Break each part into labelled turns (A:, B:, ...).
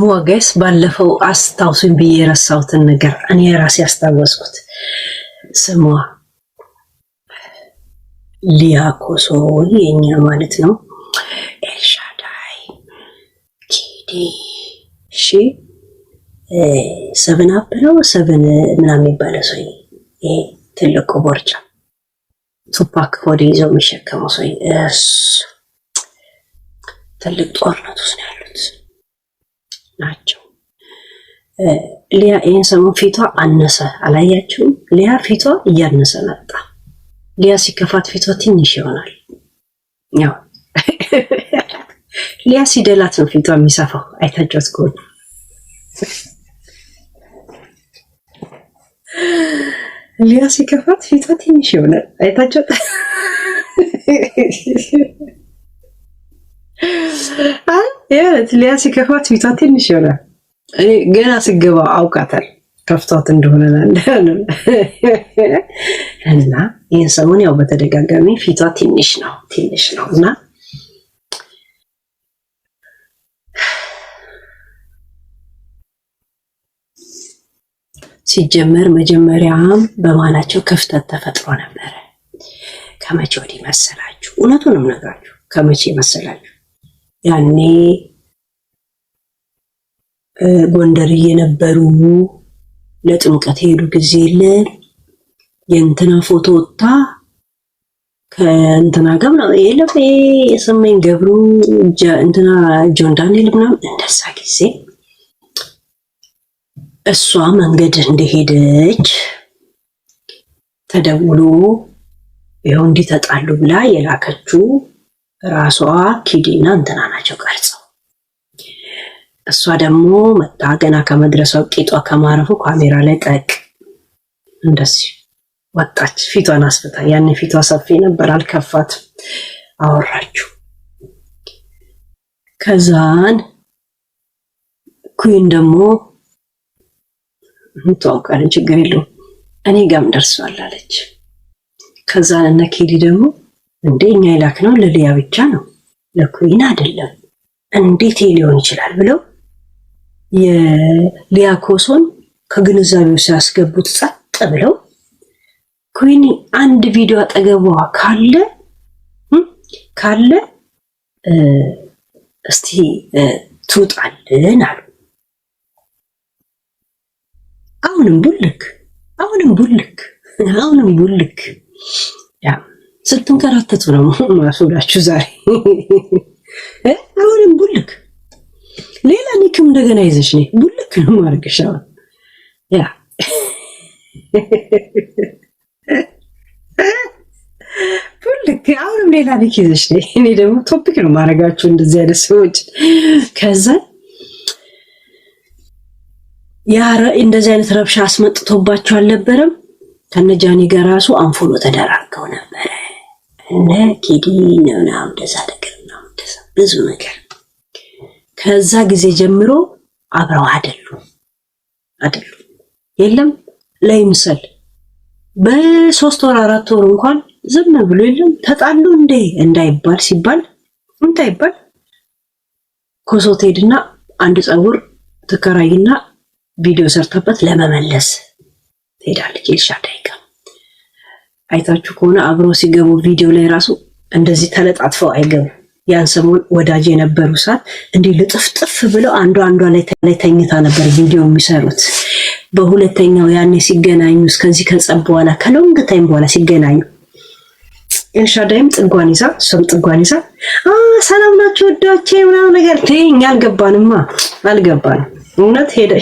A: ሞገስ ባለፈው አስታውሱኝ ብዬ የረሳሁትን ነገር እኔ ራሴ ያስታወስኩት ስሟ ሊያ ኮሶ የኛ ማለት ነው። ኤልሻዳይ ኪዲ እሺ ሰቨን አፕ ነው ሰቨን ምናምን የሚባለው ሰው ይሄ ትልቁ ቦርጫ ቱፓክ ሆዴ ይዘው የሚሸከመው ሰው ትልቅ ጦርነት ውስጥ ነው ያሉት ናቸው። ሊያ ይሄን ሰሞን ፊቷ አነሰ አላያችሁም? ሊያ ፊቷ እያነሰ መጣ። ሊያ ሲከፋት ፊቷ ትንሽ ይሆናል። ያው ሊያ ሲደላት ነው ፊቷ የሚሰፋው። አይታችሁት ከሆነ ሊያ ሲከፋት ፊቷ ትንሽ ይሆናል። አይታችሁት ሊያ ሲከፋት ፊቷ ትንሽ ይሆናል። ገና ስገባ አውቃታል ከፍቷት እንደሆነ እና ይህን ሰሞን ያው በተደጋጋሚ ፊቷ ትንሽ ነው እና ሲጀመር መጀመሪያም በማላቸው ክፍተት ተፈጥሮ ነበረ። ከመቼ ወዲህ መሰላችሁ? እውነቱንም ነግራችሁ ከመቼ መሰላችሁ? ያኔ ጎንደር የነበሩ ለጥምቀት ሄዱ ጊዜ የእንትና ፎቶ ወጣ ከእንትና ጋር ነው የለም የሰማኝ ገብሩ እንትና ጆን ዳንኤል ምናምን እንደዛ ጊዜ እሷ መንገድ እንደሄደች ተደውሎ ይኸው እንዲተጣሉ ብላ የላከችው ራሷ ኪዲና እንትና ናቸው ቀርጸው። እሷ ደግሞ መጣ ገና ከመድረሷ ቂጧ ከማረፉ ካሜራ ላይ ጠቅ እንደዚህ ወጣች። ፊቷን አስፍታ ያኔ ፊቷ ሰፊ ነበር አልከፋት አወራችሁ። ከዛን ኩን ደግሞ እንተዋውቃለን ችግር የለውም እኔ ጋም ደርሷል አለች። ከዛን እነ ኪዲ ደግሞ እንደኛ ይላክነው ለሊያ ብቻ ነው ለኩይን አይደለም እንዴት ሊሆን ይችላል ብለው የሊያ ኮሶን ከግንዛቤው ሲያስገቡት ጸጥ ብለው ኩይኒ አንድ ቪዲዮ አጠገቧ ካለ እስቲ ትውጣልን አሉ። አሁንም ቡልክ ያ ስትንከራተቱ ነው ማሱላችሁ ዛሬ አሁንም ቡልክ ሌላ ኒክም እንደገና ይዘሽ ነይ ቡልክ ነው ማርገሻ ያ ቡልክ አሁንም ሌላ ኒክ ይዘሽ ነይ። እኔ ደግሞ ቶፒክ ነው ማረጋችሁ እንደዚህ አይነት ሰዎች ከዛ ያረ እንደዚህ አይነት ረብሻ አስመጥቶባቸው አልነበረም። ከነጃኒ ጋር ራሱ አንፎሎ ተደራርገው ነበር እነ ኪዲ ነው እንደዛ ነገር ነው እንደዛ ብዙ ነገር ከዛ ጊዜ ጀምሮ አብረው አይደሉ የለም ለይምሰል በ3 ወር 4 ወር እንኳን ዝም ብሎ የለም ተጣሉ እንዴ እንዳይባል ሲባል እንዳይባል ኮሶት ሄድና አንድ ጸጉር ተከራይና ቪዲዮ ሰርተበት ለመመለስ ሄዳለች። ኤልሻዳይ ጋር አይታችሁ ከሆነ አብረው ሲገቡ ቪዲዮ ላይ ራሱ እንደዚህ ተለጣጥፈው አይገቡ። ያን ሰሞን ወዳጅ የነበሩ ሰዓት እንዲህ ልጥፍጥፍ ብለው አንዷ ላይ ተኝታ ነበር ቪዲዮ የሚሰሩት። በሁለተኛው ያኔ ሲገናኙ እስከዚህ ከጸብ በኋላ ከሎንግ ታይም በኋላ ሲገናኙ ኤልሻዳይም ጥጓን ይዛ እሱም ጥጓን ይዛ ሰላም ናችሁ ወዳጆቼ ምናምን ነገር እኛ አልገባንም እውነት ሄደ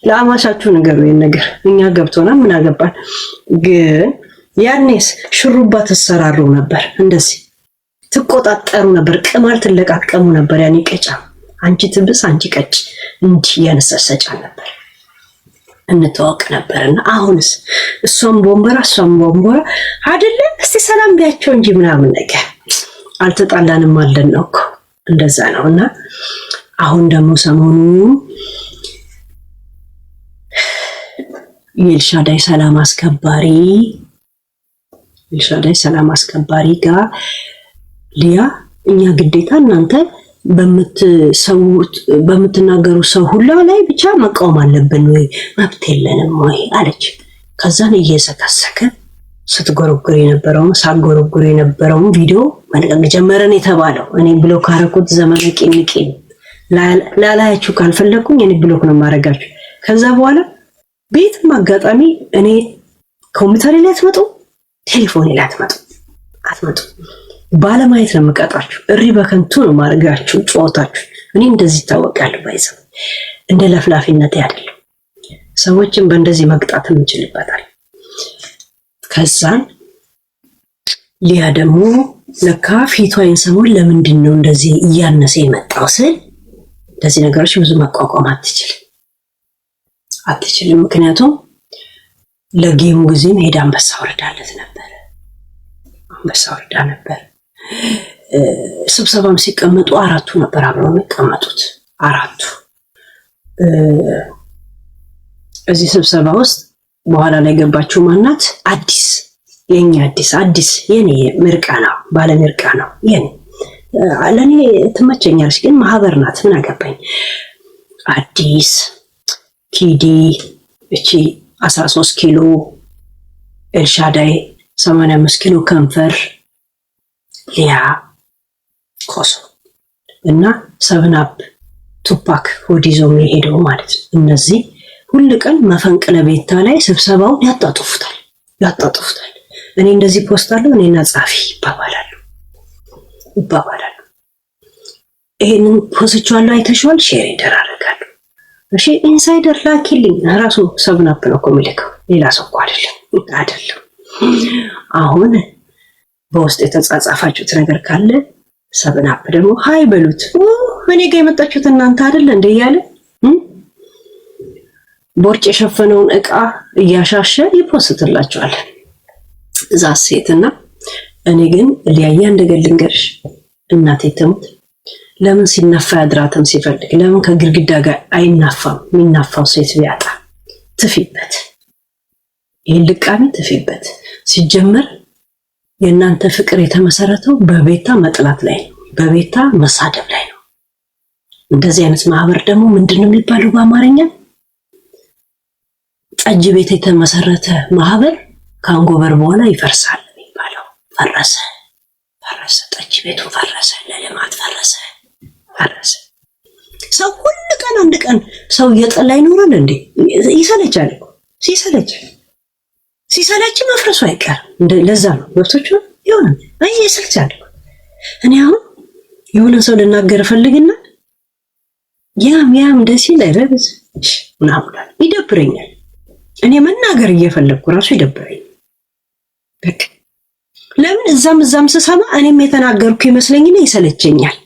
A: ለአማሻችሁ ነገር ወይ ነገር እኛ ገብቶና ምን አገባን። ግን ያኔስ ሽሩባ ተሰራሩ ነበር እንደዚህ ትቆጣጠሩ ነበር ቅማል ትለቃቀሙ ነበር። ያኔ ቀጫ አንቺ ትብስ አንቺ ቀጭ እንጂ ያነሰሰጫ ነበር እንተዋወቅ ነበርና አሁንስ እሷም ቦምበራ አይደለ እስቲ ሰላም ቢያቸው እንጂ ምናምን ነገር አልተጣላንም አለን ነው እኮ እንደዛ ነውና አሁን ደግሞ ሰሞኑ ኤልሻዳይ ሰላም አስከባሪ ጋር ሊያ እኛ ግዴታ እናንተ በምትናገሩ ሰው ሁላ ላይ ብቻ መቃወም አለብን ወይ መብት የለንም ወይ አለች። ከዛን እየሰከሰከ ስትጎረጉር የነበረውን ሳጎረጉር የነበረውን ቪዲዮ መልቀቅ ጀመረን የተባለው። እኔ ብሎክ አደረኩት። ዘመነ ቂንቂ ላላያችሁ ካልፈለኩኝ እኔ ብሎክ ነው ማረጋችሁ። ከዛ በኋላ ቤትም አጋጣሚ እኔ ኮምፒውተር ላይ አትመጡ፣ ቴሌፎን ላይ አትመጡ። ባለማየት ነው የምቀጣችሁ። እሪ በከንቱ ነው ማድረጋችሁ ጨዋታችሁ። እኔ እንደዚህ ይታወቃል። ባይዘው እንደ ለፍላፊነት አይደለም። ሰዎችን በእንደዚህ መቅጣት እንችልበታል። ከዛን ሊያ ደግሞ ለካ ፊቷን ሰሞን ለምንድን ነው እንደዚህ እያነሰ የመጣው ስል እንደዚህ ነገሮች ብዙ መቋቋም አትችልም። ምክንያቱም ለጌሙ ጊዜም ሄዳ አንበሳ ወርዳለት ነበር። አንበሳ ወርዳ ነበር። ስብሰባም ሲቀመጡ አራቱ ነበር አብረው የሚቀመጡት። አራቱ እዚህ ስብሰባ ውስጥ በኋላ ላይ ገባችሁ ማናት? አዲስ የኛ አዲስ የኔ ምርቃና ባለ ምርቃና የኔ ለኔ ትመቸኛለች፣ ግን ማህበር ናት። ምን አገባኝ? አዲስ ኪዲ እቺ 13 ኪሎ ኤልሻዳይ 85 ኪሎ ከንፈር ሊያ ኮሶ እና ሰብናፕ ቱፓክ ሆዲዞ የሚሄደው ማለት ነው። እነዚህ ሁሉ ቀን መፈንቅለ ቤታ ላይ ስብሰባውን ያጣጥፉታል። እኔ እንደዚህ ፖስት አለው እኔና ጻፊ ይባባላሉ። ይሄንን ፖስቻለሁ አይተሽዋል፣ ሼር ይደራረጋሉ። እሺ ኢንሳይደር ላኪልኝ። ራሱ ሰብናፕ ነው ኮሚልከው፣ ሌላ ሰው እኮ አይደለም። አሁን በውስጥ የተጻጻፋችሁት ነገር ካለ ሰብናፕ ደግሞ ሃይ በሉት። እኔ ጋር የመጣችሁት እናንተ አይደል እንደ እያለ ቦርጭ የሸፈነውን እቃ እያሻሸ ይፖስትላችኋል እዛ ሴትና። እኔ ግን ሊያያ እንደገልንገርሽ እናቴ ትሙት፣ ለምን ሲነፋ ያድራትም ሲፈልግ ለምን ከግድግዳ ጋር አይናፋም? የሚናፋው ሴት ቢያጣ ትፊበት፣ ይህን ልቃሚ ትፊበት። ሲጀመር የእናንተ ፍቅር የተመሰረተው በቤታ መጥላት ላይ ነው፣ በቤታ መሳደብ ላይ ነው። እንደዚህ አይነት ማህበር ደግሞ ምንድነው የሚባለው በአማርኛ? ጠጅ ቤት የተመሰረተ ማህበር ከአንጎበር በኋላ ይፈርሳል የሚባለው። ፈረሰ፣ ጠጅ ቤቱ ፈረሰ፣ ለልማት ፈረሰ። ሰው ሁሉ ቀን አንድ ቀን ሰው እየጠላ ይኖራል እንዴ? ይሰለቻል እኮ። ሲሰለች መፍረሱ አይቀርም። ለዛ ነው ገብቶች ይሆነ ይሰለቻል። እኔ አሁን የሆነ ሰው ልናገር ፈልግና ያም ደስ ይላል ምናምን ይደብረኛል። እኔ መናገር እየፈለግኩ ራሱ ይደብረኛል። በቃ ለምን እዛም ስሰማ እኔም የተናገርኩ ይመስለኝና ይሰለቸኛል።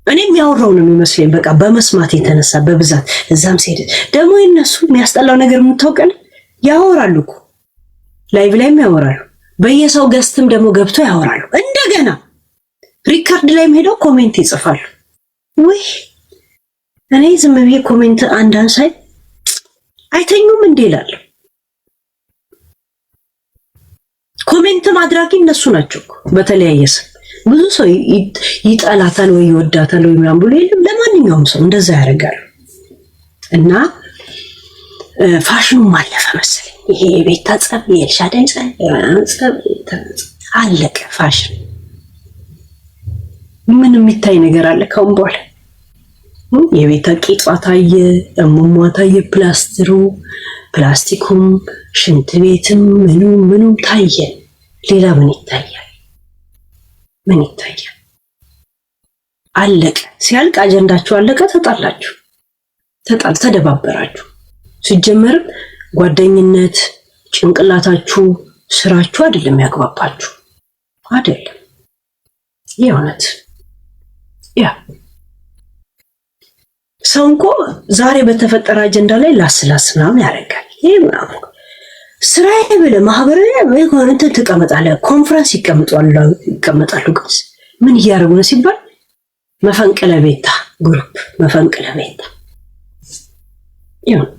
A: እኔም ያወራው ነው የሚመስለኝ። በቃ በመስማት የተነሳ በብዛት እዛም ሲሄድ ደግሞ የነሱ የሚያስጠላው ነገር የምታውቀን ያወራሉ እኮ ላይቭ ላይም ያወራሉ። በየሰው ገስትም ደግሞ ገብቶ ያወራሉ። እንደገና ሪካርድ ላይም ሄደው ኮሜንት ይጽፋሉ። ወይ እኔ ዝም ብዬ ኮሜንት አንዳንድ ሳይ አይተኙም እንዴ እላለሁ። ኮሜንት ማድራጊ እነሱ ናቸው እኮ በተለያየ ስም። ብዙ ሰው ይጠላታል ወይ ይወዳታል ወይ ምናምን ብሎ የለም። ለማንኛውም ሰው እንደዛ ያደርጋሉ። እና ፋሽኑም አለፈ መሰለኝ። ይሄ የቤታ ጸብ፣ የኤልሻዳይ ጸብ አለቀ። ፋሽን ምን የሚታይ ነገር አለ ካሁን በኋላ? የቤታ ቂጧ ታየ፣ እሙሟ ታየ፣ ፕላስቲኩም፣ ሽንት ቤትም ምኑም ታየ። ሌላ ምን ይታያል? አለቀ። ሲያልቅ አጀንዳችሁ አለቀ። ተደባበራችሁ። ሲጀመርም ጓደኝነት ጭንቅላታችሁ ስራችሁ አይደለም ያግባባችሁ አይደለም። የእውነት ሰው እንኮ ዛሬ በተፈጠረ አጀንዳ ላይ ላስላስ ምናምን ያደርጋል። ይሄ ምናምን ስራዬ ብለህ ማህበራዊ እንትን ትቀመጣለህ። ኮንፈረንስ ይቀመጣሉ። ግን ምን እያደረጉ ነው ሲባል መፈንቅለ ቤታ ግሩፕ መፈንቅለ ቤታ ይሁን።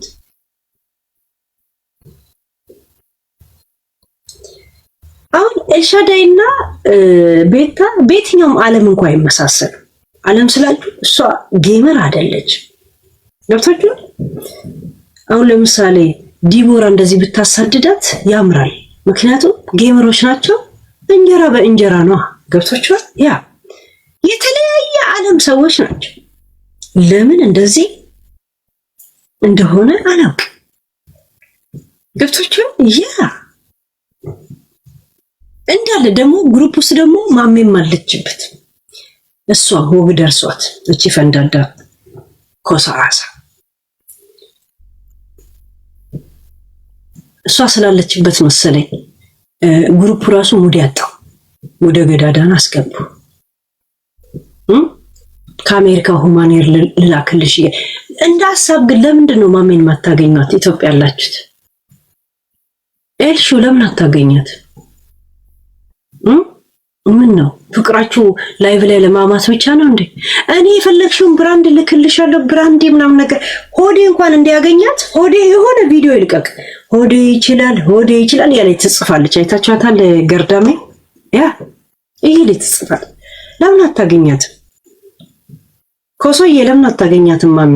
A: አሁን ኤልሻዳይና ቤታ በየትኛውም ዓለም እንኳን አይመሳሰሉ። ዓለም ስላችሁ እሷ ጌመር አይደለች። ገብታችሁ አሁን ለምሳሌ ዲቦራ እንደዚህ ብታሳድዳት ያምራል። ምክንያቱም ጌመሮች ናቸው። እንጀራ በእንጀራ ነው። ገብታችሁ ያ የተለያየ ዓለም ሰዎች ናቸው። ለምን እንደዚህ እንደሆነ አላውቅም። ገብታችሁ ያ እንዳለ ደግሞ ግሩፕ ውስጥ ደግሞ ማሜም አለችበት። እሷ ወግ ደርሷት እቺ ፈንዳዳ ኮሳሳ እሷ ስላለችበት መሰለኝ ግሩፕ ራሱ ሙድ ያጣው። ወደ ገዳዳን አስገቡ። ከአሜሪካ ሁማኔር ልላክልሽ እንደ ሀሳብ። ግን ለምንድን ነው ማሜን ማታገኛት? ኢትዮጵያ ያላችሁት ኤልሹ ለምን አታገኛት? ምን ነው ፍቅራችሁ ላይቭ ላይ ለማማት ብቻ ነው እንዴ? እኔ የፈለግሽውን ብራንድ ልክልሻለሁ፣ ብራንድ ምናምን ነገር። ሆዴ እንኳን እንዲያገኛት ሆዴ የሆነ ቪዲዮ ይልቀቅ፣ ሆዴ ይችላል ያለ ትጽፋለች። አይታችኋታል? ገርዳሜ ያ ይሄ ላይ ትጽፋል። ለምን አታገኛት? ኮሶዬ ለምን አታገኛትም? ማሜ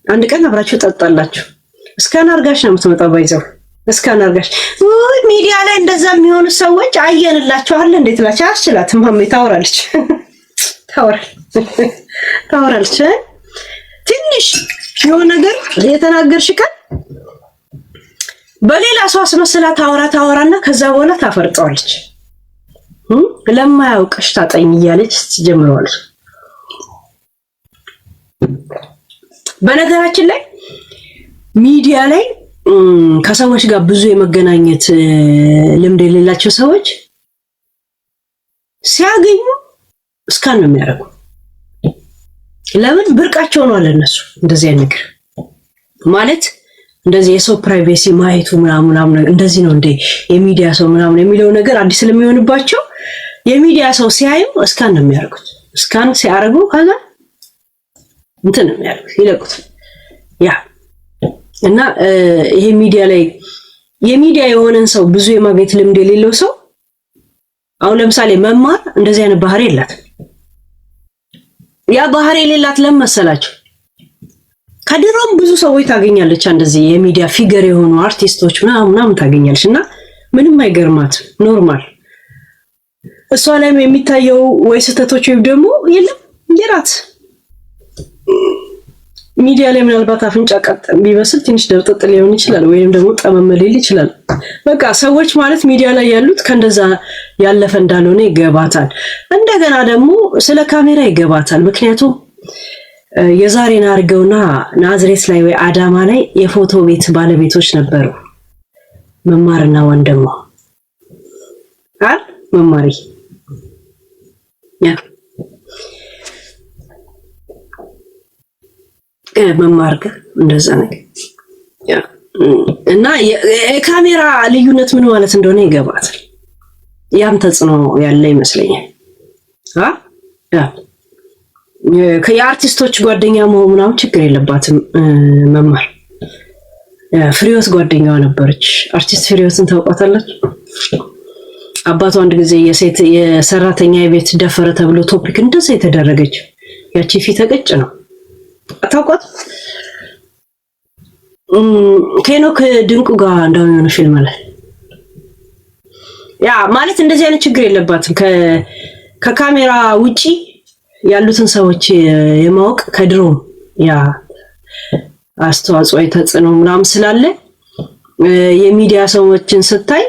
A: አንድ ቀን አብራችሁ ጠጣላችሁ። እስካን አርጋሽ ነው የምትመጣው። ባይዘው እስካን አርጋሽ ሚዲያ ላይ እንደዛ የሚሆኑ ሰዎች አየንላችኋል። እንዴት ላችሁ አስችላትም? ማሜ ታወራለች ታወራለች። ትንሽ የሆነ ነገር የተናገርሽ ቀን በሌላ ሰው አስመስላ ታወራና ከዛ በኋላ ታፈርጠዋለች። ለማያውቅሽ ታጠኝ እያለች ትጀምረዋለች። በነገራችን ላይ ሚዲያ ላይ ከሰዎች ጋር ብዙ የመገናኘት ልምድ የሌላቸው ሰዎች ሲያገኙ እስካን ነው የሚያደርጉ። ለምን ብርቃቸው ነው አለነሱ። እንደዚህ አይነት ነገር ማለት እንደዚህ የሰው ፕራይቬሲ ማየቱ ምናምን እንደዚህ ነው እንደ የሚዲያ ሰው ምናምን የሚለው ነገር አዲስ ስለሚሆንባቸው የሚዲያ ሰው ሲያዩ እስካን ነው የሚያደርጉት። እስካን ሲያደርጉ ከዛ እንትን ነው የሚያደርጉት፣ ይለቁት ያ እና ይሄ ሚዲያ ላይ የሚዲያ የሆነን ሰው ብዙ የማግኘት ልምድ የሌለው ሰው አሁን ለምሳሌ መማር እንደዚህ አይነት ባህሪ የላት። ያ ባህሪ የሌላት ለምን መሰላችሁ? ከድሮም ብዙ ሰዎች ታገኛለች፣ እንደዚህ የሚዲያ ፊገር የሆኑ አርቲስቶች ምናምን ታገኛለች እና ምንም አይገርማት፣ ኖርማል። እሷ ላይም የሚታየው ወይ ስህተቶች ወይ ደግሞ የለም የራት ሚዲያ ላይ ምናልባት አፍንጫ ቀጥ ቢመስል ትንሽ ደርጥጥ ሊሆን ይችላል፣ ወይም ደግሞ ጠመመሌል ይችላል። በቃ ሰዎች ማለት ሚዲያ ላይ ያሉት ከእንደዛ ያለፈ እንዳልሆነ ይገባታል። እንደገና ደግሞ ስለ ካሜራ ይገባታል። ምክንያቱም የዛሬን አድርገውና ናዝሬት ላይ ወይ አዳማ ላይ የፎቶ ቤት ባለቤቶች ነበሩ፣ መማርና ወንድሟ መማሪ ያ መማር ጋር እንደዛ ነገር ያ እና የካሜራ ልዩነት ምን ማለት እንደሆነ ይገባታል። ያም ተጽዕኖ ያለ ይመስለኛል። ያ የአርቲስቶች ጓደኛ መሆኑን ችግር የለባትም። መማር ፍሬዎት ጓደኛዋ ነበረች። አርቲስት ፍሬዎትን ታውቋታላችሁ? አባቷ አንድ ጊዜ የሰራተኛ የቤት ደፈረ ተብሎ ቶፒክ እንደዛ የተደረገች ያቺ ፊት ተቀጭ ነው። አታውቋት? ከኖክ ድንቁ ጋር እንደሆነ ፊልም ላይ ያ ማለት እንደዚህ አይነት ችግር የለባትም። ከካሜራ ውጪ ያሉትን ሰዎች የማወቅ ከድሮ ያ አስተዋጽኦ ተጽዕኖ ምናምን ስላለ የሚዲያ ሰዎችን ስታይ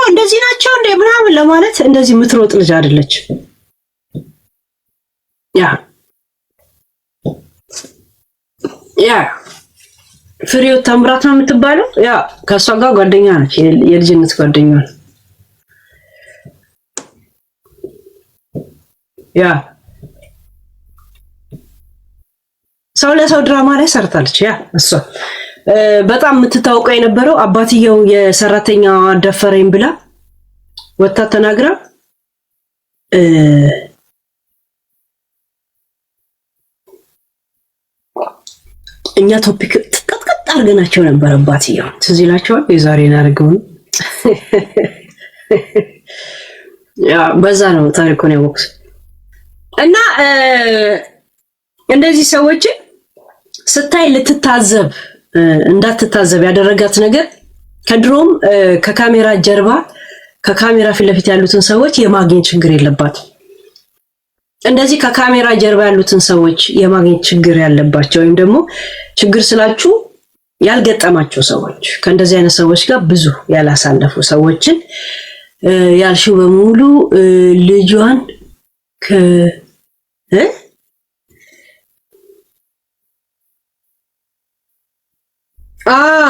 A: እንደዚህ ናቸው እንደ ምናምን ለማለት እንደዚህ ምትሮጥ ልጅ አይደለች። ያ ፍሬው ታምራት ነው የምትባለው። ያ ከሷ ጋር ጓደኛ ነች፣ የልጅነት ጓደኛ ነው። ያ ሰው ለሰው ድራማ ላይ ሰርታለች። ያ እሷ በጣም የምትታወቀው የነበረው አባትየው የሰራተኛ ደፈረኝ ብላ ወጣ ተናግራ እኛ ቶፒክ ቀጥቀጥ አድርገናቸው ነበር። አባትየው ትዝ ይላቸዋል። የዛሬን አድርገው ያ በዛ ነው ታሪኩን ያወቅስ እና እንደዚህ ሰዎች ስታይ ልትታዘብ እንዳትታዘብ ያደረጋት ነገር ከድሮም ከካሜራ ጀርባ ከካሜራ ፊት ለፊት ያሉትን ሰዎች የማግኘት ችግር የለባት። እንደዚህ ከካሜራ ጀርባ ያሉትን ሰዎች የማግኘት ችግር ያለባቸው ወይም ደግሞ ችግር ስላችሁ ያልገጠማቸው ሰዎች ከእንደዚህ አይነት ሰዎች ጋር ብዙ ያላሳለፉ ሰዎችን ያልሽው በሙሉ ልጇን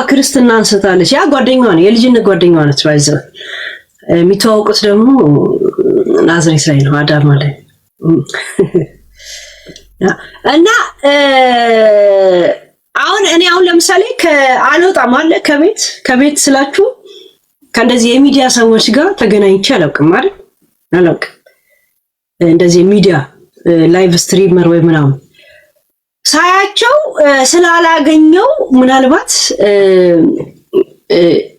A: ክርስትና አንስታለች። ያ ጓደኛዋ ነው፣ የልጅነት ጓደኛዋ ነች። ባይዘው የሚተዋወቁት ደግሞ ናዝሬት ላይ ነው፣ አዳማ ላይ እና አሁን ለምሳሌ አልወጣም አለ ከቤት ስላችሁ ከእንደዚህ የሚዲያ ሰዎች ጋር ተገናኝቼ አላውቅም አይደል? አላውቅም። እንደዚህ የሚዲያ ላይቭ ስትሪመር ወይ ምናምን ሳያቸው ስላላገኘው ምናልባት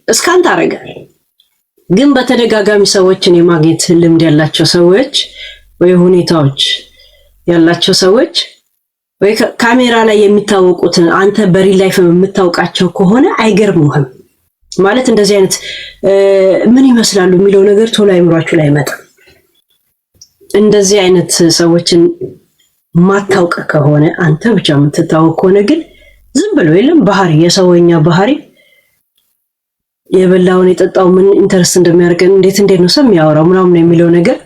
A: እስካን ታረጋለህ። ግን በተደጋጋሚ ሰዎችን የማግኘት ልምድ ያላቸው ሰዎች ወይ ሁኔታዎች ያላቸው ሰዎች ወይ ካሜራ ላይ የሚታወቁትን አንተ በሪል ላይፍ የምታውቃቸው ከሆነ አይገርሙህም። ማለት እንደዚህ አይነት ምን ይመስላሉ የሚለው ነገር ቶሎ አይምሯችሁ ላይ አይመጣም። እንደዚህ አይነት ሰዎችን ማታውቅ ከሆነ አንተ ብቻ የምትታወቅ ከሆነ ግን ዝም ብሎ የለም ባህሪ የሰውኛ ባህሪ የበላውን የጠጣው ምን ኢንተረስት እንደሚያደርገን እንዴት ነው ሰው የሚያወራው ምናምን የሚለው ነገር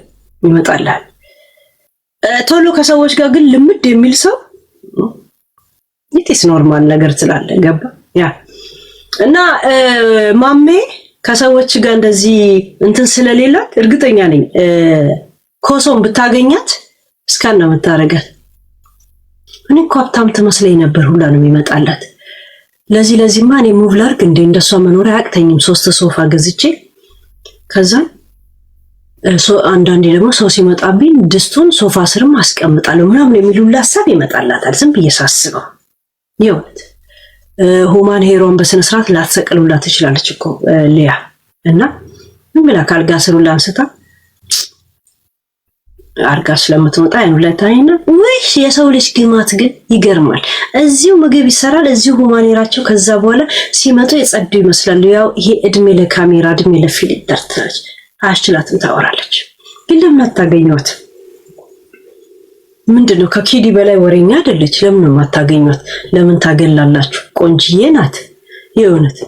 A: ይመጣልሃል። ቶሎ ከሰዎች ጋር ግን ልምድ የሚል ሰው ኢትስ ኖርማል ነገር ስላለ ገባ ያ እና ማሜ ከሰዎች ጋር እንደዚህ እንትን ስለሌላት እርግጠኛ ነኝ ኮሶም ብታገኛት እስካን ነው የምታረጋት። እኔ እኮ ሀብታም ትመስለኝ ነበር ሁላ ነው የሚመጣላት። ለዚህማ እኔ ሙቭ ላድርግ እንደ እንደሷ መኖር አያቅተኝም። 3 ሶፋ ገዝቼ ከዛ አንዳንዴ ደግሞ ሰው ሲመጣብኝ ድስቱን ሶፋ ስርም አስቀምጣለሁ ምናምን የሚሉላ ሀሳብ ይመጣላታል። ዝም ብዬ ሳስበው ይሁት ሁማን ሄሮን በስነ ስርዓት ላትሰቅሉላ ትችላለች እኮ ሊያ እና ምን ብላ ካልጋ ስሩላ አንስታ አርጋ ስለምትወጣ አይኑ ለታይና ወይስ የሰው ልጅ ግማት ግን ይገርማል። እዚሁ ምግብ ይሰራል፣ እዚሁ ሁማን ሄራቸው ከዛ በኋላ ሲመጡ የጸዱ ይመስላል። ያው ይሄ እድሜ ለካሜራ እድሜ ለፊልተር ትራች አሽላትም ታወራለች። ግን ለምን አታገኙት? ምንድነው ከኪዲ በላይ ወሬኛ አይደለች? ለምን ነው ማታገኙት? ለምን ታገላላችሁ? ቆንጂዬ ናት። የሆነት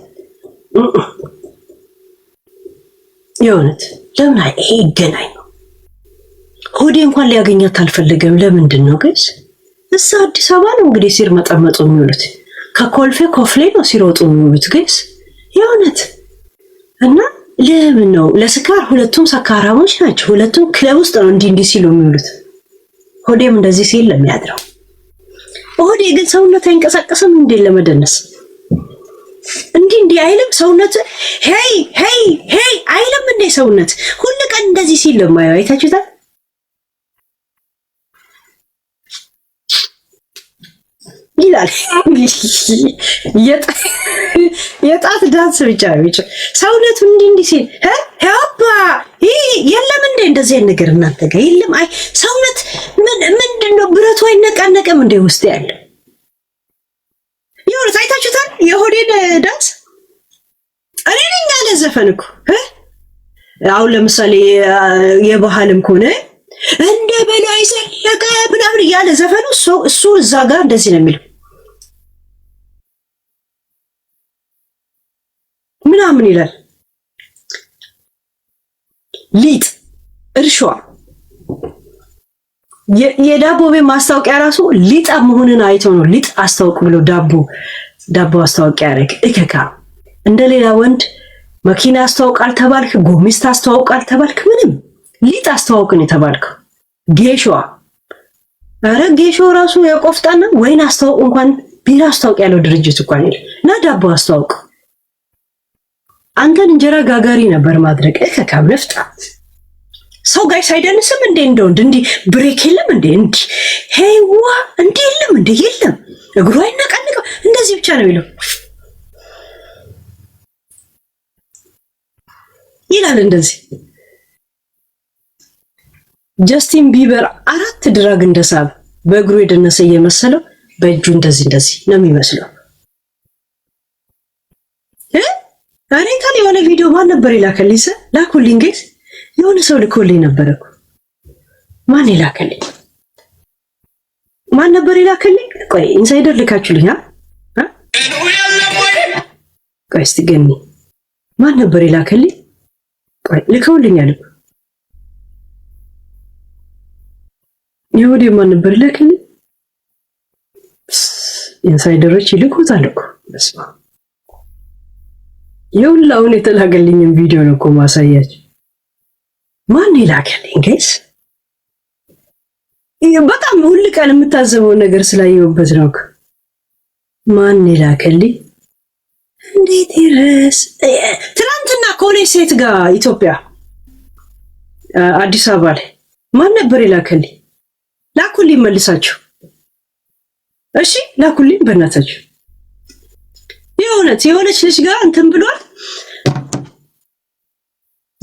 A: ለምን ይሄ ይገናኝ? ሆዴ እንኳን ሊያገኛት አልፈለገም። ለምንድን ነው ግን? እዛ አዲስ አበባ ነው እንግዲህ ሲር መጠመጡ የሚውሉት። ከኮልፌ ኮፍሌ ነው ሲሮጡ የሚውሉት ግስ የሆነት እና ለምን ነው ለስካር? ሁለቱም ሰካራሞች ናቸው። ሁለቱም ክለብ ውስጥ ነው እንዲህ ሲሉ የሚውሉት። ሆዴም እንደዚህ ሲል ለሚያድረው ሆዴ ግን ሰውነት አይንቀሳቀስም እንዴ ለመደነስ እንዲህ አይልም ሰውነት ሄይ አይልም እንዴ ሰውነት ሁሉ ቀን እንደዚህ ሲል ለማየው አይታችሁታል። ይላል የጣት ዳንስ ብቻ ሰውነቱ እንዲህ ሲል ሄባ የለም እንዴ እንደዚህ አይነት ነገር እናንተ ጋር የለም? አይ ሰውነት ምንድነው ብረቱ አይነቃነቅም እንዴ ውስጥ ያለ ይኸውልህ አይታችሁታል የሆዴን ዳንስ እኔ ነኝ ያለ ዘፈን እኮ አሁን ለምሳሌ የባህልም ከሆነ እንደ በላይ ዘለቀ ምናምን እያለ ዘፈኑ እሱ እዛ ጋር እንደዚህ ነው የሚለው ምናምን ይላል። ሊጥ እርሻ የዳቦ ቤት ማስታወቂያ ራሱ ሊጣ መሆንን አይቶ ነው ሊጥ አስተዋውቅ ብሎ ዳቦ አስተዋወቂያ ያደረግ እከካ እንደሌላ ወንድ መኪና አስተዋውቃል ተባልክ፣ ጎሚስት አስተዋውቃል ተባልክ፣ ምንም ሊጥ አስተዋውቅን የተባልከው ጌሾዋ አረ ጌሾ ራሱ የቆፍጣና ወይን አስተዋውቅ እንኳን ቢራ አስተዋውቅ ያለው ድርጅት እንኳን የለም። እና ዳቦ አስተዋውቅ አንተን እንጀራ ጋጋሪ ነበር ማድረግ እከካም ነፍጣ ሰው ጋር ሳይደንስም እንዴ እንደው እንዴ ብሬክ የለም እንዴ እንዴ ሄዋ እንዴ የለም እንዴ የለም እግሩ አይነቃነቅም እንደዚህ ብቻ ነው የሚለው ይላል እንደዚህ ጀስቲን ቢበር 4 ድራግ እንደሳብ በእግሩ የደነሰ እየመሰለው በእጁ እንደዚህ ነው የሚመስለው። እኔ ታዲያ የሆነ ቪዲዮ ማን ነበር ይላከልኝ? ላኩልኝ ጋይስ፣ የሆነ ሰው ልኮልኝ ነበር እኮ። ማን ይላከልኝ? ማን ነበር ይላከልኝ? ቆይ ኢንሳይደር ልካችሁልኝ? ቆይ እስቲ ገኒ ማን ነበር ይላከልኝ? ቆይ ልከውልኛል እኮ ይሁዲ ማን ነበር ይላከልኝ? ኢንሳይደሮች ይልኩታል እኮ በስመ አብ። የሁላውን የተላከልኝን ቪዲዮ ነው እኮ ማሳያችሁ። ማን ይላከልኝ ጋይስ? በጣም ሁሉ ቀን የምታዘበው ነገር ስላየሁበት ነው እኮ። ማን ይላከልኝ? እንዴት ይረስ? ትናንትና ከሆነች ሴት ጋር ኢትዮጵያ አዲስ አበባ ላይ ማን ነበር ይላከልኝ? ላኩልኝ መልሳችሁ። እሺ ላኩልኝ በእናታችሁ። የሆነች ልጅ ጋር እንትን ብሏል።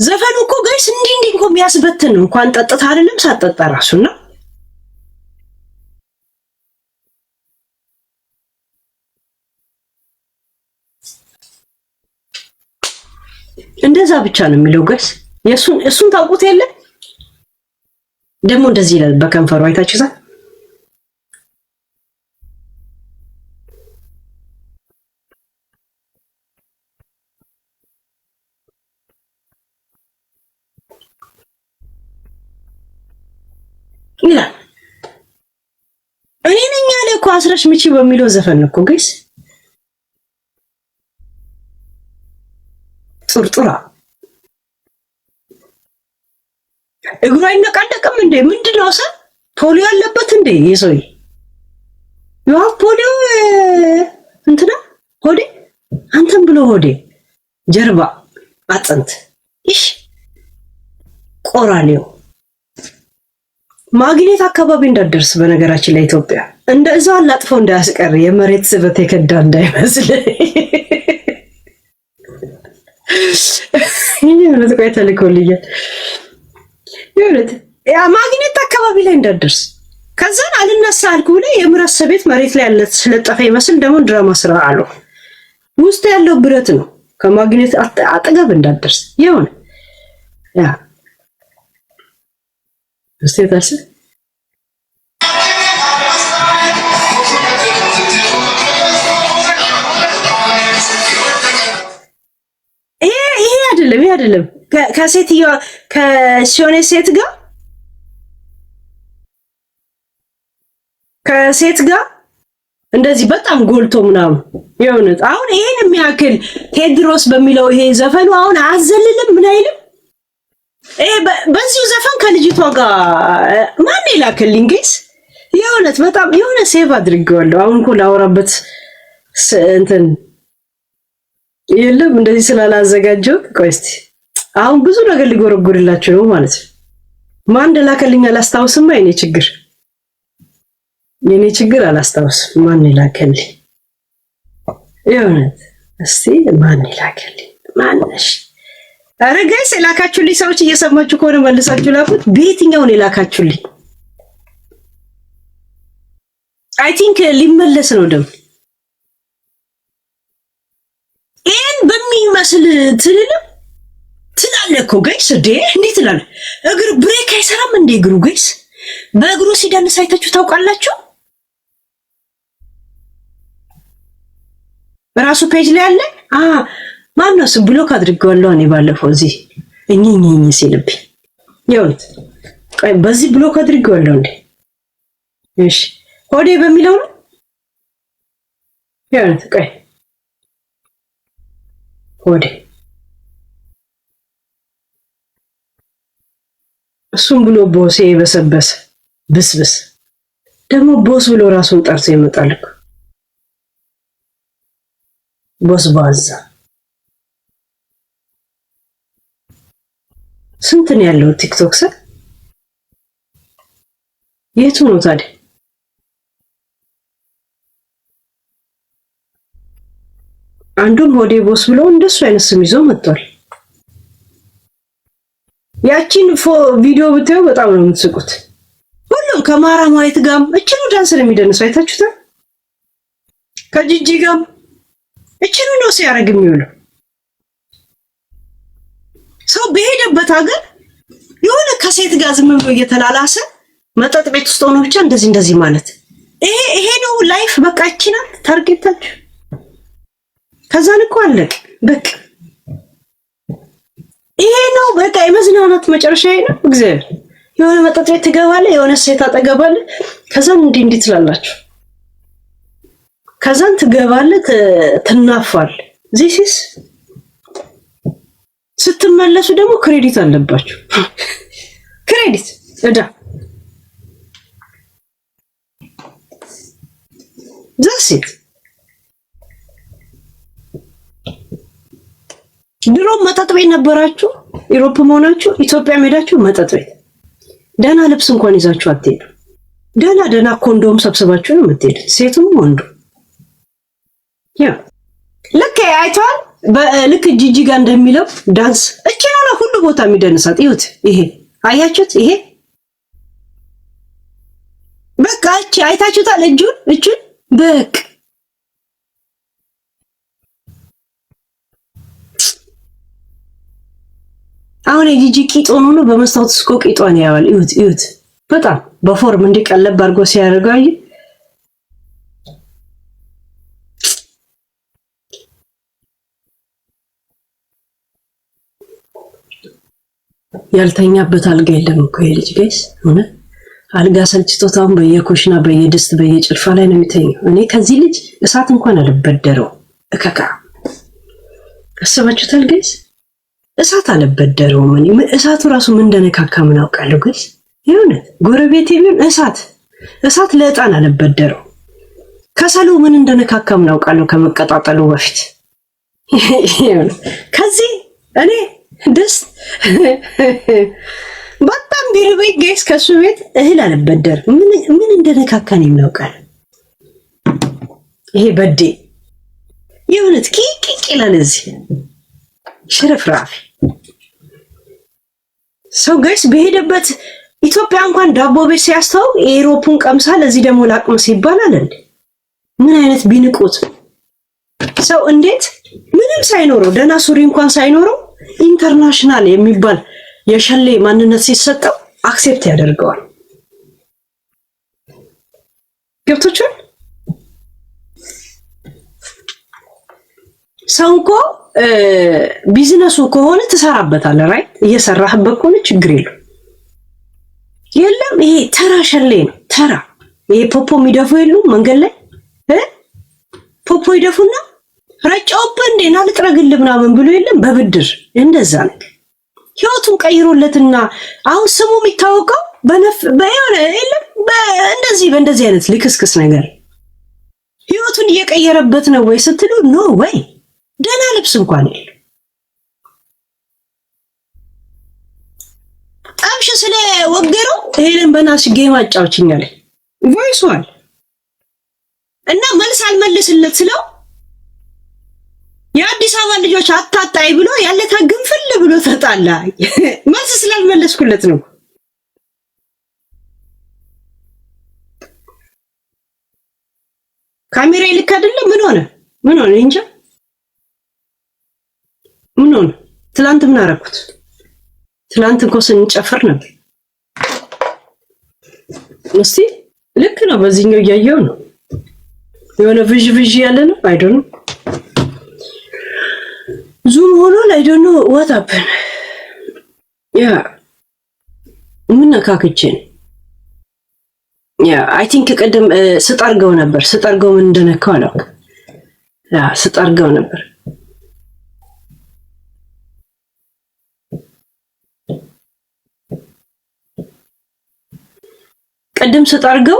A: ዘፈኑ እኮ ጋይስ እንዲህ እኮ የሚያስበትን ነው። እንኳን ጠጥታ አይደለም ሳትጠጣ ራሱና እንደዛ ብቻ ነው የሚለው ጋይስ። እሱን ታውቁት የለ ደግሞ እንደዚህ ይላል በከንፈሩ አይታችሁታል። ይላል እኔ ነኝ ያለ እኮ አስረሽ ምቺ በሚለው ዘፈን እኮ ጋይስ ጡርጡራ እግሩ አይነቃነቅም እንዴ? ምንድነው ሰ ፖሊዮ አለበት እንዴ? የሰውዬ ያው ፖሊዮ እንትና ሆዴ አንተም ብሎ ሆዴ ጀርባ አጥንት እሺ ቆራኔው ማግኔት አካባቢ እንዳደርስ። በነገራችን ላይ ኢትዮጵያ እንደዛ አላጥፎ እንዳያስቀር የመሬት ስበት የከዳ እንዳይመስል ይሄ ቆይ ተልኮልኛል። ያ ማግኔት አካባቢ ላይ እንዳደርስ ከዛን አልነሳ አልኩ ብለህ የምረሰ ቤት መሬት ላይ ያለ ስለጠፈ ይመስል ደግሞ ድራማ ስራ አለው። ውስጥ ያለው ብረት ነው። ከማግኔት አጠገብ እንዳደርስ ይሁን ያ እስቴታስ ይሄ አይደለም ከሴትዮዋ ከሲዮኔ ሴት ጋር እንደዚህ በጣም ጎልቶ ምናምን የሆነት አሁን ይሄን የሚያክል ቴድሮስ በሚለው ይሄ ዘፈኑ አሁን አዘልልም ምን አይልም። ይሄ በዚሁ ዘፈን ከልጅቷ ጋር ማን ይላከልኝ ጋይስ? የሆነት በጣም የሆነ ሴቭ አድርጌዋለሁ። አሁን እኮ ላወራበት እንትን የለም እንደዚህ ስላላዘጋጀው ቆይ እስቲ አሁን ብዙ ነገር ሊጎረጉርላችሁ ነው ማለት ነው። ማን እንደላከልኝ አላስታውስም። የኔ ችግር አላስታውስም። ማን ይላከልኝ? የሆነት እስቲ ማን ይላከልኝ? ማንነሽ? አረ ጋይስ የላካችሁልኝ ሰዎች እየሰማችሁ ከሆነ መልሳችሁ ላኩት። በየትኛው ነው የላካችሁልኝ? አይ ቲንክ ሊመለስ ነው ደግሞ ይሄን በሚመስል ትላለህ እኮ ጋይስ። እንዴት ትላለህ? እግር ብሬክ አይሰራም እንዴ? እግሩ ጋይስ በእግሩ ሲደንስ አይታችሁ ታውቃላችሁ? ራሱ ፔጅ ላይ አለ። ማነው እሱ? ብሎክ አድርጌዋለሁ እኔ ባለፈው እዚህ እኝኝኝ ሲልብኝ ይኸውልህ። ቆይ በዚህ ብሎክ አድርጌዋለሁ እንዴ? እሺ ሆዴ በሚለው ነው ይኸውልህ። ቆይ ሆዴ እሱም ብሎ ቦሴ የበሰበሰ ብስብስ ደግሞ ቦስ ብሎ ራሱን ጠርቶ ይመጣል እኮ ቦስ ባዛ። ስንት ነው ያለው ቲክቶክ ሰ የቱ ነው ታዲያ? አንዱም ሆዴ ቦስ ብሎ እንደሱ አይነት ስም ይዞ መጥቷል። ያቺን ቪዲዮ ብታዩ በጣም ነው የምትስቁት። ሁሉም ከማራማዊት ጋር እችኑ ዳንስ ነው የሚደንሰው። አይታችሁታል? ከጂጂ ጋር እችኑ ነው ሲያደርግ የሚውለው። ሰው በሄደበት ሀገር የሆነ ከሴት ጋር ዝም ብሎ እየተላላሰ መጠጥ ቤት ውስጥ ሆኖ ብቻ እንደዚህ ማለት ይሄ ነው ላይፍ። በቃ እቺና ታርጌታችሁ ከዛን እኮ አለቅ በቃ ይሄ ነው በቃ የመዝናናት መጨረሻ ይሄ ነው። እግዚአብሔር የሆነ መጠጥ ቤት ትገባለህ፣ የሆነ ሴት አጠገባለህ፣ ከዛን እንዲህ ትላላችሁ፣ ከዛን ትገባለህ፣ ትናፋል። ዚስ ስትመለሱ ደግሞ ክሬዲት አለባችሁ። ክሬዲት እዳ ዛሲት ድሮ መጠጥ ቤት ነበራችሁ፣ ኢሮፕ መሆናችሁ ኢትዮጵያ ሄዳችሁ መጠጥ ቤት ደህና ልብስ እንኳን ይዛችሁ አትሄዱ። ደህና ኮንዶም ሰብስባችሁ ነው የምትሄዱት፣ ሴቱም ወንዱ። ያ ልክ አይቷል። ልክ ጂጂ ጋር እንደሚለው ዳንስ እቺ ነው ሁሉ ቦታ የሚደንሳት። ይሁት ይሄ አያችሁት? ይሄ በቃ እቺ አይታችሁታል? እጁን በቃ አሁን የጂጂ ቂጥ ሆኖ ነው በመስታወት ስቆ ቂጧን ያዋል። ይሁት በጣም በፎርም እንዲቀለብ አድርጎ ሲያደርጋይ ያልተኛበት አልጋ የለም እኮ የልጅ ጋይስ ሆነ አልጋ ሰልችቶታውን በየኮሽና በየድስት በየጭልፋ ላይ ነው የሚተኛው። እኔ ከዚህ ልጅ እሳት እንኳን አልበደረው እከካ አስባችሁታል ጋይስ? እሳት አልበደረው። ምን እሳቱ ራሱ ምን እንደነካካ ምን አውቃለሁ ጋይስ? ይሁን ጎረቤቴ ቢሆን እሳት ለዕጣን አልበደረው። ከሰሉ ምን እንደነካካ ምን አውቃለሁ ከመቀጣጠሉ በፊት። ከዚህ እኔ ደስ በጣም ቢርበኝ ጋይስ ከሱ ቤት እህል አልበደር ምን እንደነካካን የሚያውቃል። ይሄ በዴ የእውነት ቂቂቅ ይላል። እዚህ ሽርፍራፊ ሰው ጋይስ በሄደበት ኢትዮጵያ እንኳን ዳቦ ቤት ሲያስተው የአውሮፑን ቀምሳል፣ እዚህ ደግሞ ላቅምስ ይባላል እንዴ? ምን አይነት ቢንቁት ሰው እንዴት ምንም ሳይኖረው ደህና ሱሪ እንኳን ሳይኖረው ኢንተርናሽናል የሚባል የሸሌ ማንነት ሲሰጠው አክሴፕት ያደርገዋል። ገብቶቻል? ሰው እኮ ቢዝነሱ ከሆነ ትሰራበታለህ፣ ራይት? እየሰራህበት ከሆነ ችግር የለም። ይሄ ተራ ሸሌ ነው። ተራ ይሄ ፖፖ የሚደፉ የሉም መንገድ ላይ ፖፖ ይደፉና ረጫውበት እንዴና ልጥረግልህ ምናምን ብሎ የለም በብድር እንደዛ ነው። ህይወቱን ቀይሮለትና አሁን ስሙ የሚታወቀው በየሆነ የለም በእንደዚህ አይነት ልክስክስ ነገር ህይወቱን እየቀየረበት ነው ወይ ስትሉ ኖ ወይ ደህና ልብስ እንኳን የለም። ጣምሽ ስለወገረው ሄለን በናትሽ ጌም አጫውችኛል ቮይሷል እና መልስ አልመልስለት ስለው የአዲስ አበባ ልጆች አታጣይ ብሎ ያለታ ግንፍል ብሎ ተጣላ። መልስ ስላልመለስኩለት ነው። ካሜራ ይልክ አይደለም። ምን ሆነ እንጃ ምን ሆነ። ትላንት ምን አደረኩት? ትላንት እኮ ስንጨፍር ነበር። እስቲ ልክ ነው። በዚህኛው እያየው ነው የሆነ ቪዥ ያለ ነው። አይ ዶንት ኖ ዙም ሆኖ ላይ ዶንት ኖ ዋት ሃፕን። ያ ምን ነካክቼን ያ አይ ቲንክ ቀደም ስጠርገው ምን እንደነካው አላውቅም። ያ ስጠርገው ነበር። ቀደም ስጠርገው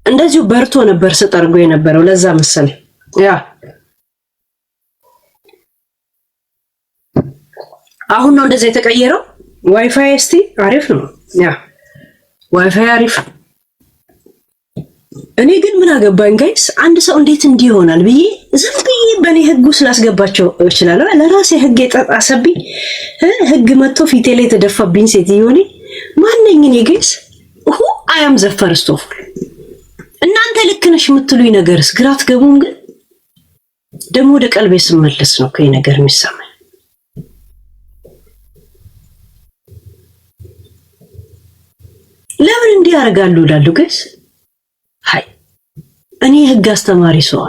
A: እንደዚሁ በርቶ ነበር ስጠርገው የነበረው ለዛ መሰለኝ። ያ አሁን ነው እንደዛ የተቀየረው። ዋይፋይ እስቲ አሪፍ ነው። ያ ዋይፋይ አሪፍ። እኔ ግን ምን አገባኝ ጋይስ፣ አንድ ሰው እንዴት እንዲህ ይሆናል ብዬ ዝም ብዬ በኔ ህግ ስላስገባቸው እችላለሁ። ለራሴ ህግ የጣጣሰብኝ ህግ መጥቶ ፊቴ ላይ ተደፋብኝ ሴትዮ ነኝ። ማንነኝ እኔ ጋይስ? ሁ አያም ዘ ፈርስት ኦፍ እናንተ ልክ ነሽ የምትሉኝ ነገርስ ግራ አትገቡም? ግን ደግሞ ወደ ቀልቤ ስመለስ ነው ከይ ነገር የሚሰማኝ። ለምን እንዲህ ያደርጋሉ እላለሁ ጋይስ። ሃይ እኔ ህግ አስተማሪ ሰው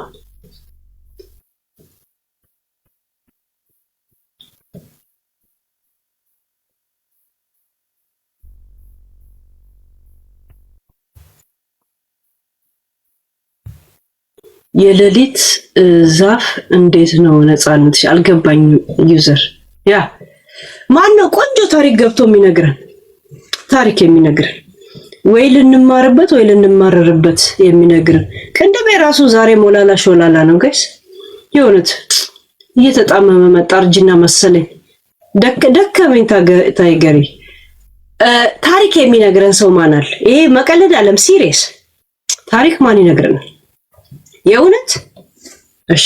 A: የሌሊት ዛፍ እንዴት ነው ነፃነትሽ? አልገባኝም። ዩዘር ያ ማነው ቆንጆ ታሪክ ገብቶ የሚነግረን ታሪክ የሚነግረን ወይ ልንማርበት ወይ ልንማረርበት የሚነግረን። ቅንድቤ ራሱ ዛሬ ሞላላ ሾላላ ነው ጋይስ። የሆነት እየተጣመመ መጣ እርጅና መሰለኝ። ደከመኝ ታይገሪ። ታሪክ የሚነግረን ሰው ማን አለ? ይሄ መቀለድ አለም ሲሪየስ ታሪክ ማን ይነግረናል? የእውነት እሺ